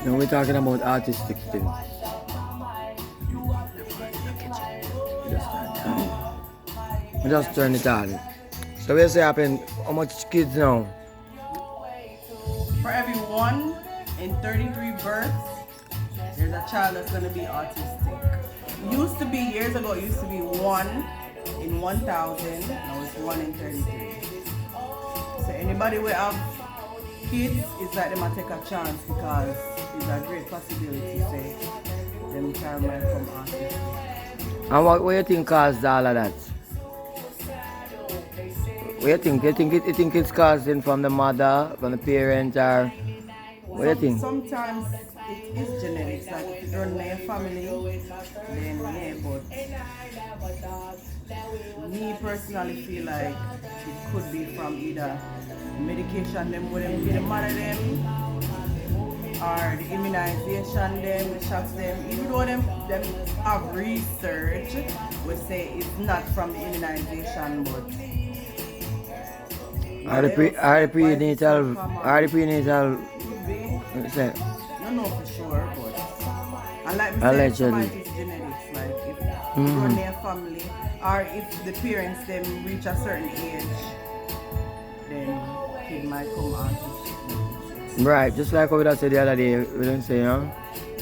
No, we're talking about autistic thing. We just turn it on. So we say happen how much kids now? For every 1 in 33 births, there's a child that's going to be autistic. Used to be, years ago, it used to be 1 in 1,000. Now it's 1 in 33. So anybody will have kids, it's like them might take a chance because it's a great possibility, say, them child might come autistic. And what do you think caused all of that? What do you think? You think it's causing from the mother, from the parent, or what do you think? Sometimes it is genetics, like if you don't know your family, then yeah, but me personally feel like it could be from either medication them with them, the mother them, or the immunization them, the shots them. Even though them have research, we say it's not from the immunization, but Are the prenatal could be. say, I don't know for sure, but and like we said, allegedly? sometimes it's genetics. Like if you run their family, or if the parents them reach a certain age, then kid might come autistic. Right, just like what we said the other day, we don't say,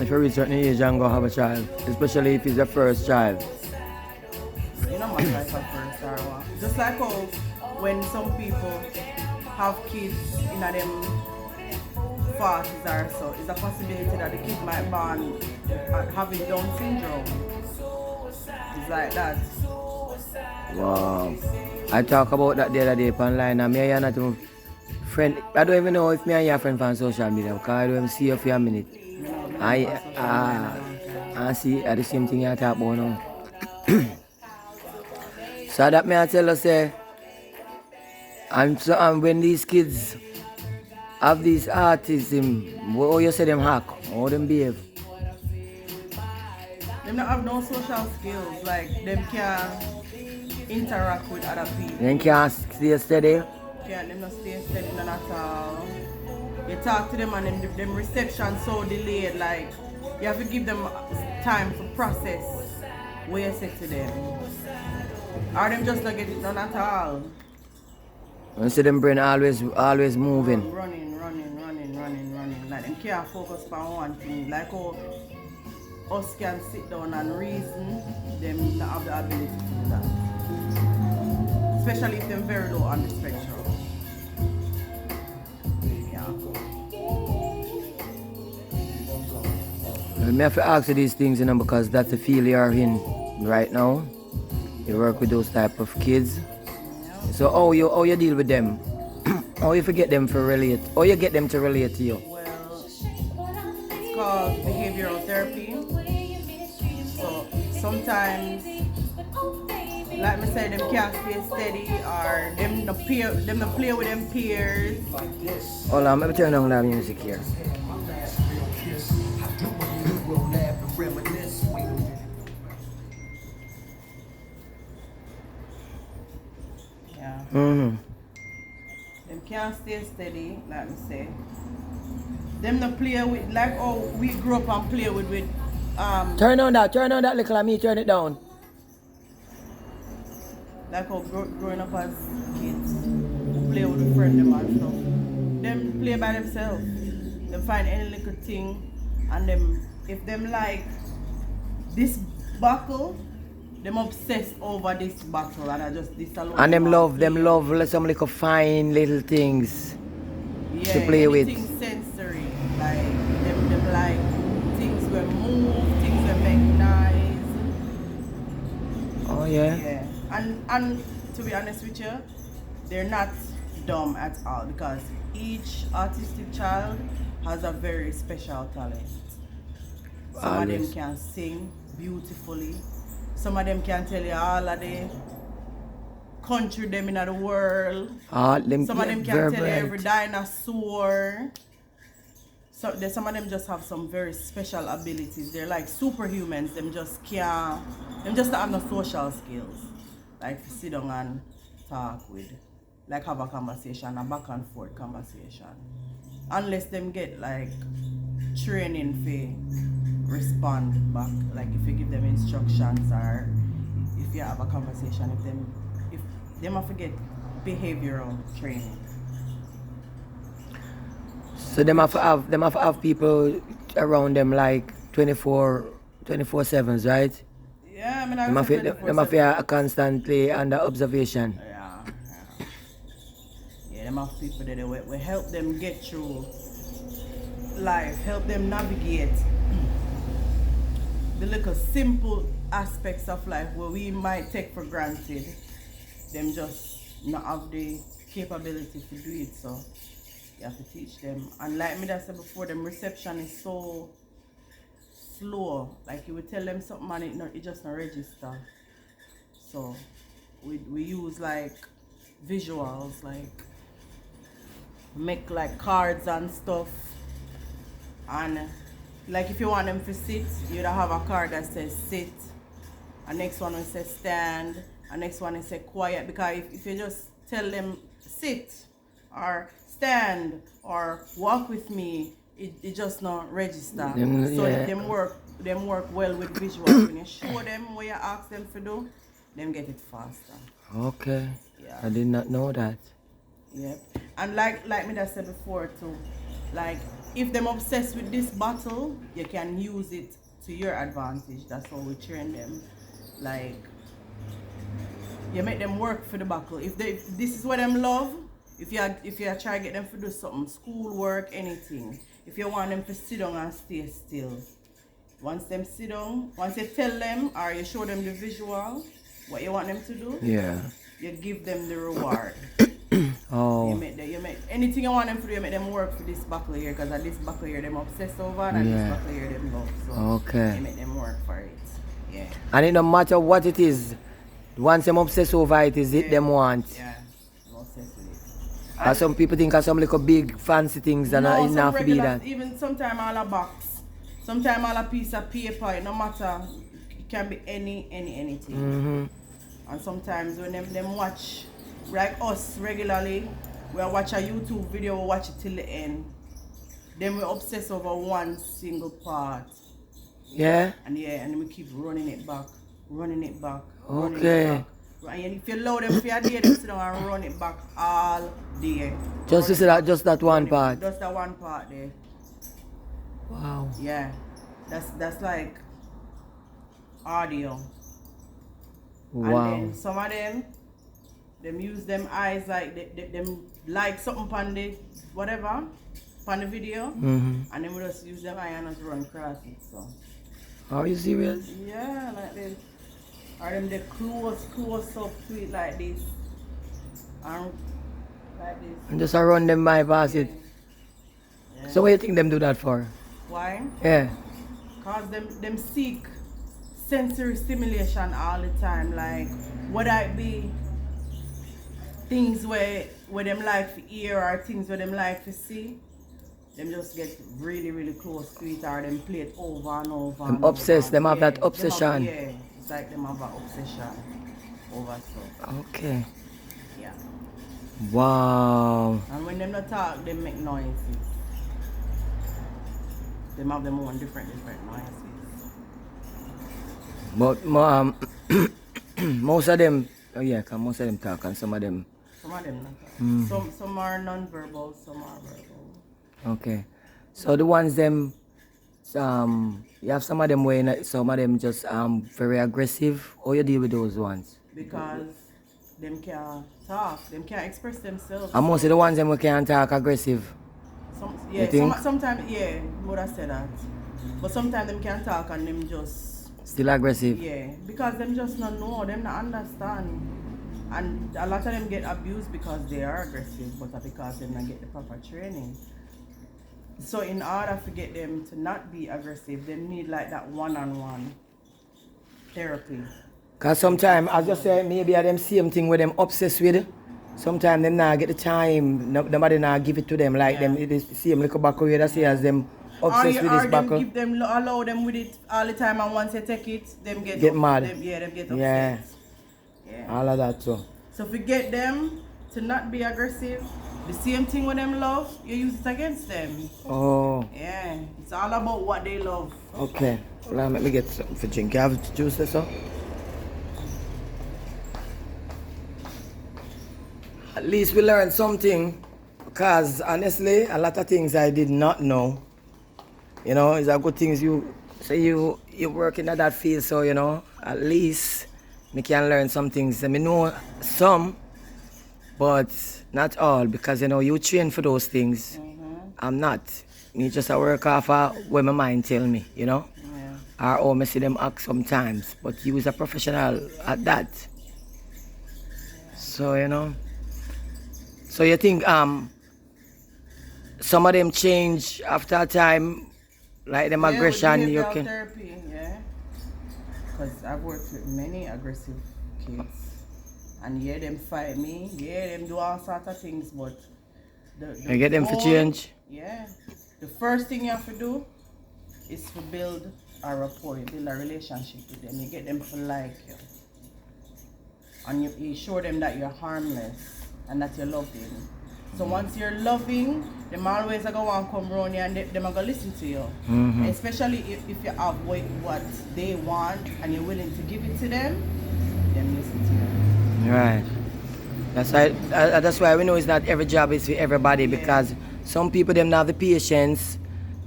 if you reach a certain age and go have a child, especially if it's your first child. You know, my life at first or what. Just like how when some people have kids in them 40s or so, it's a possibility that the kid might born having Down syndrome. It's like that. Wow. I talk about that the other day online and me and you not even friend. I don't even know if me and you are friends on social media because I don't even see you for a minute. I see the same thing you talk about now. So that me I tell you say, and when these kids have this autism, how you say them hack, how them behave? Them not have no social skills, like them can't interact with other people. Them can't stay steady. Them not stay steady none at all. You talk to them and them reception so delayed, like you have to give them time to process what you say to them. Or them just not get it done at all. You see them brain always moving. Running. Like them can't focus on one thing. Like how us can sit down and reason, them not have the ability to do that. Especially if they're very low on the spectrum. Yeah. I have to ask you these things, because that's the field you are in right now. You work with those type of kids. So how you deal with them? How you forget them to relate? How you get them to relate to you? Well, it's called behavioral therapy. So sometimes, like I said, them can't stay steady or them no play with them peers. Hold on, let me turn down that music here. Yeah. Mm-hmm. Them can't stay steady, like I say. Them no play with like oh we grew up and play with Turn on that little of me, turn it down. like how growing up as kids, play with a friend them and stuff. Them play by themselves. Them find any little thing and them if them like this buckle, them obsessed over this buckle and I just this alone. And them love some little fine little things to play with. Anything sensory. Like them like things will move, things will make noise. Oh yeah? Yeah. And to be honest with you, they're not dumb at all because each autistic child has a very special talent. Some of them can sing beautifully. Some of them can tell you all of the country them in the world. Some of them can tell you every dinosaur. So some of them just have some very special abilities. They're like superhumans. Them just don't have no social skills. Like to sit down and talk with, like have a conversation, a back and forth conversation. Unless them get like training for respond back. Like if you give them instructions or if you have a conversation with them, if them have to get behavioral training. So them have to have people around them like 24/7s, right? Yeah, I mean, Them have to constantly under observation. Yeah, them have people that we help them get through life, help them navigate the little simple aspects of life where we might take for granted. Them just not have the capability to do it, so you have to teach them. And like me that said before, them reception is so slow. Like you would tell them something and it just not register. So we use like visuals, like make like cards and stuff. And like if you want them to sit, you'd have a card that says sit. And next one will say stand. And next one will say quiet. Because if you just tell them sit or stand or walk with me, it just not register. So them work well with visuals. When you show them what you ask them to do, them get it faster. Okay. Yeah. I did not know that. Yeah. And like me that said before too, like if them obsessed with this bottle, you can use it to your advantage. That's how we train them. Like you make them work for the buckle. If this is what them love, if you try to get them to do something, school work, anything, if you want them to sit down and stay still, once them sit down, once you tell them or you show them the visual, what you want them to do, you give them the reward. Oh. You make anything you want them to do, you make them work for this buckle here, because at this buckle here them obsessed over and this buckle here them love. So you make them work for it. Yeah. And it no matter what it is, once them obsessed over it, is it them want. Yeah. I'm obsessed with it. And some people think of some little big fancy things and it not to be that. Even sometimes all a box, sometimes all a piece of paper, no matter, it can be anything. Mm-hmm. And sometimes when them watch, like us regularly, we watch a YouTube video, we watch it till the end. Then we obsess over one single part. Yeah? And then we keep running it back. Okay. And if you allow them for a day, they sit down and run it back all day. Just to see that, just that one part. Just that one part there. Wow. Yeah. That's like audio. Wow. And then some of them use them eyes like them like something on the whatever, on the video, and then we just use them eye and just run across it. So. Are you serious? Yeah, like this. Or them the close up to it like this. And like this. And just run them by past it. Yeah. So what do you think them do that for? Why? Yeah. Cause them seek sensory stimulation all the time. Like would I be things where them like to hear or things where them like to see? Them just get really close to it or them play it over and over. Them obsessed, them have that obsession. It's like them have an obsession over stuff. Okay. Yeah. Wow. And when them not talk, them make noises. Them have them own different noises. But most of them, cause most of them talk and some of them. Some of them not talk. Some are non-verbal, some are verbal. Okay. So the ones them, you have some of them where some of them just very aggressive. How you deal with those ones? Because them can't talk, them can't express themselves. And most of the ones them who can't talk aggressive. Sometimes would have said that. But sometimes them can't talk and them just still aggressive. Yeah, because them just not know, them not understand. And a lot of them get abused because they are aggressive, but because they not get the proper training. So in order to get them to not be aggressive, they need like that one-on-one therapy. Because sometimes, as you say, maybe them same thing with them obsessed with. Sometimes them not get the time, nobody not give it to them like them. It is the same little buckle that say as them obsessed with this buckle. Give them, allow them with it all the time, and once they take it, them get mad. Them get upset. Yeah. All of that too. So if we get them to not be aggressive, the same thing with them love, you use it against them. Oh, Yeah, it's all about what they love. okay. Well, let me get something for drink. You have juice or so? At least we learned something, because honestly, a lot of things I did not know. You know, it's a good thing you say you work in that field, so you know, at least me can learn some things. I mean, know some, but not all, because you know you train for those things. I'm not. Me just a work off of what my mind tell me, you know. Yeah. Or me see them act sometimes, but you is a professional at that. So you know. So you think some of them change after a time, like them Yeah, with aggression, you behavioral can. therapy, yeah. Because I've worked with many aggressive kids. And yeah, them fight me, yeah, them do all sorts of things, but You get them for goal, change. yeah. The first thing you have to do is to build a rapport, you build a relationship with them. You get them to like you. And you show them that you're harmless and that you're loving. So once you're loving, them always are going to come around you and them are going to listen to you. Especially if you have what they want and you're willing to give it to them listen to you. Right. That's why we know it's not every job is for everybody, because some people them not have the patience,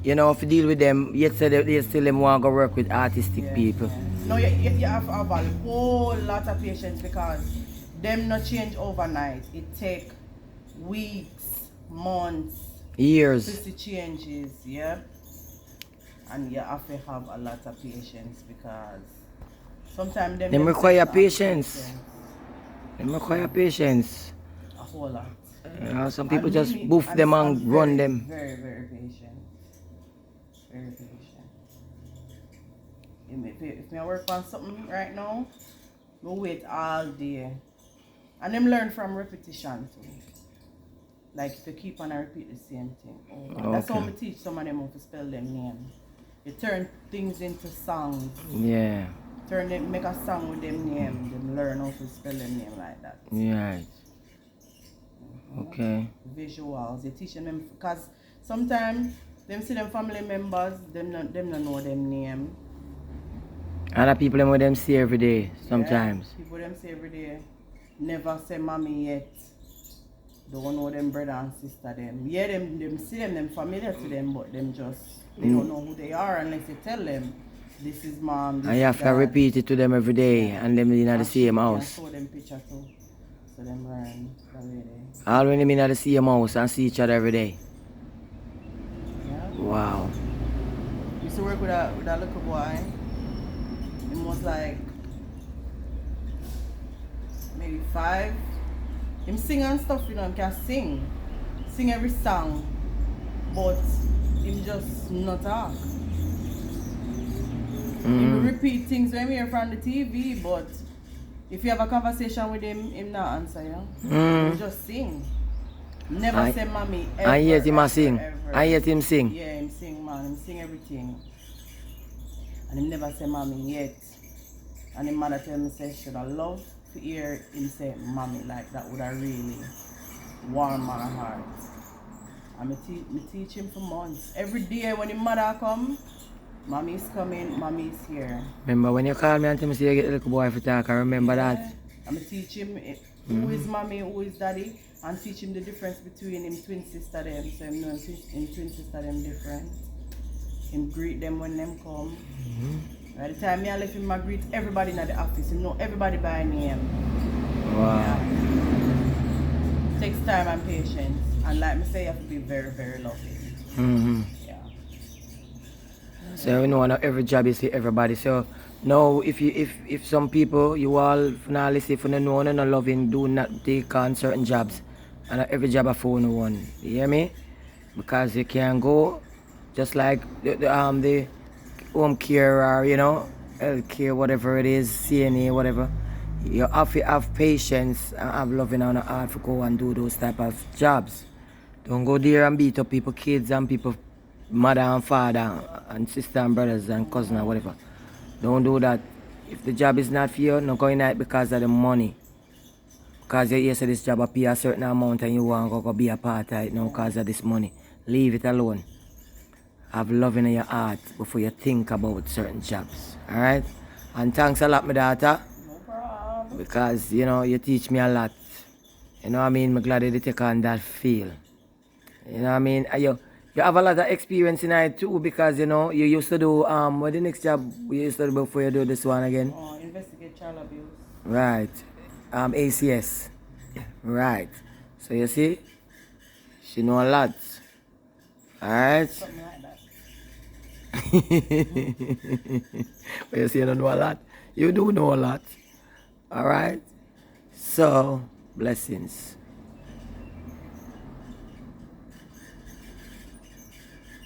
you know, to deal with them. Yet they still them want to go work with autistic people. No, you have to have a whole lot of patience, because them not change overnight. It take weeks, months, Years. to see changes, yeah. And you have to have a lot of patience, because sometimes them require patience. Them require patience. A whole lot. You know, some people just me, boof them and I'm run very, them. Very, very patient. Very patient. If I work on something right now, we'll wait all day. And them learn from repetition too. Like if you keep on and repeat the same thing. Okay. That's how we teach some of them how to spell them name. You turn things into songs. Yeah. Make a song with them name. Them learn how to spell them name like that. Right. Okay. Visuals. You teach them, because sometimes them see them family members, them not know them name. Other people them with them see every day sometimes. Yeah, people them see every day. Never say mommy yet. Don't know them brother and sister them. Yeah, them see them familiar to them, but them just they don't know who they are unless you tell them this is mom. This And you have to repeat it to them every day, and them in the same house. Show them picture too, so them learn every day. All when them in the same house and see each other every day. Yeah. Wow. Used to work with a little boy. It was like maybe 5. Him sing and stuff, you know, him can sing every song, but him just not talk. He will repeat things when we hear from the TV, but if you have a conversation with him, him not answer you. He just sing. Never say mommy ever. I hear him sing. Ever. I hear him sing. Yeah, him sing, man. Him sing everything. And him never say mommy yet. And him mother tell me, say, should I love to hear him say mommy, like that would have really warm my heart. And me teach him for months. Every day when his mother come, mommy's coming, mommy's here. Remember when you call me and tell me say you get a little boy for talk, I remember that. I'm teach him who is mommy, who is daddy, and teach him the difference between him twin sister them. So him know him twin sister them different. Him greet them when them come. By the time I left him, I greet everybody in the office. You know everybody by name. Wow. Yeah. Takes time and patience. And like me say, you have to be very, very loving. Yeah. So you know not every job is for everybody. So now if some people you all not listen for no one and loving, do not take on certain jobs. And not every job a phone one. You hear me? Because you can go just like the home care or you know health care, whatever it is, CNA, whatever. You have to have patience and have loving and a heart to go and do those type of jobs. Don't go there and beat up people, kids and people, mother and father and sister and brothers and cousin or whatever. Don't do that. If the job is not for you, not going out because of the money. Because you say this job, I pay a certain amount and you want to go be a part of it now because of this money. Leave it alone. Have love in your heart before you think about certain jobs. Alright? And thanks a lot, my daughter. No problem. Because, you know, you teach me a lot. You know what I mean? I'm glad that you take on that feel. You know what I mean? You have a lot of experience in it too because, you know, you used to do, what the next job you used to do before you do this one again? Investigate child abuse. Right. ACS. Right. So you see, she know a lot. Alright? Something like that. But you see, you don't know a lot. You do know a lot. Alright? So, blessings.